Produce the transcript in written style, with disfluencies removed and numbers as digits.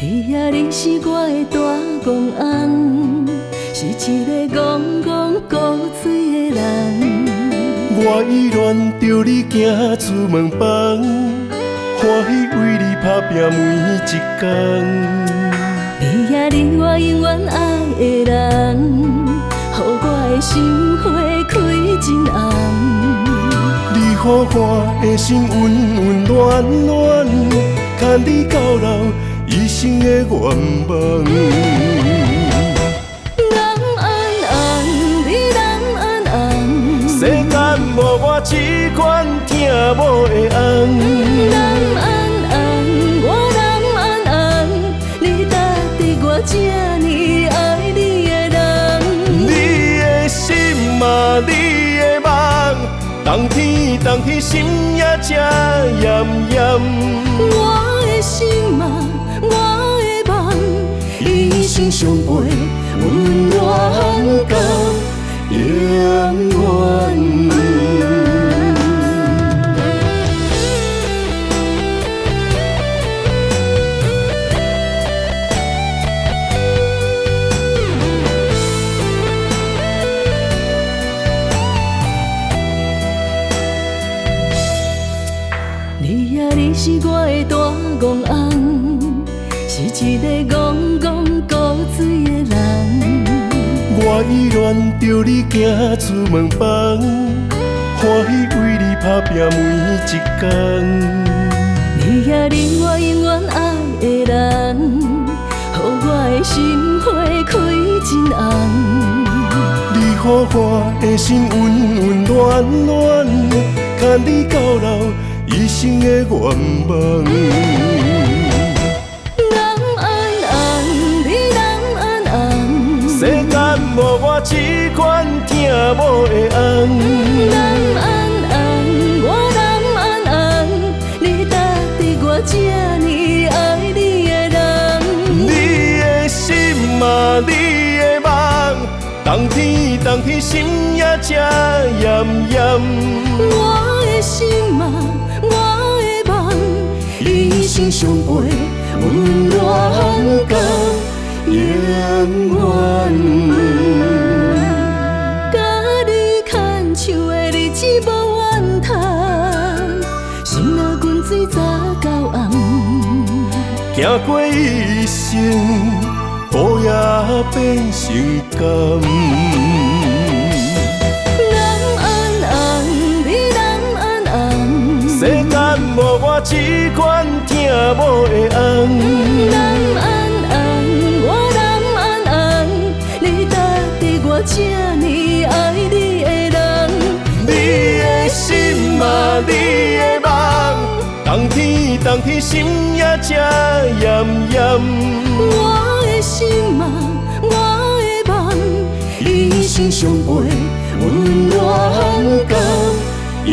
你啊，你是我的大公翁，是一个戆戆古锥的人。我依然着你行出门房，欢喜为你打拼每一天。你啊，你我永远爱的人，予我的心花开真红。你予我的心温温暖暖，牵你到老，一生的愿望。人安安，你人安安，世间无我这款疼某的翁。人安安，我人安安，你搭在我这呢爱你的人。你的心嘛，你的梦，冬天心也这炎炎。我的心嘛，我的梦，一生相陪，温暖到永远。你啊，你是我的大公翁，是一个戆戆古锥的人。我依然着你行出门房，欢喜为你打拼每一天。你啊，你我永远爱的人，予我的心花开真红。你予我的心温温暖暖，牵你到老，一生的愿望。人安安，你人安安，世间无我这款疼某的翁。人安安，我人安安，你搭在我这呢爱你的人。你的心嘛，你的梦，冬天心也这炎炎。我的心嘛，我的梦，一生相陪，温暖到永远。甲你牵手的日子无怨叹，心若阮水早到暗。行过一生，苦也变成甘。人安安，你人安安，世间无我这款疼某的翁。人安安，我人安安，你搭在我这呢爱你的人。你的心嘛，你的梦，冬天心也这炎炎。我的心嘛，我的梦，一生相陪，温暖到永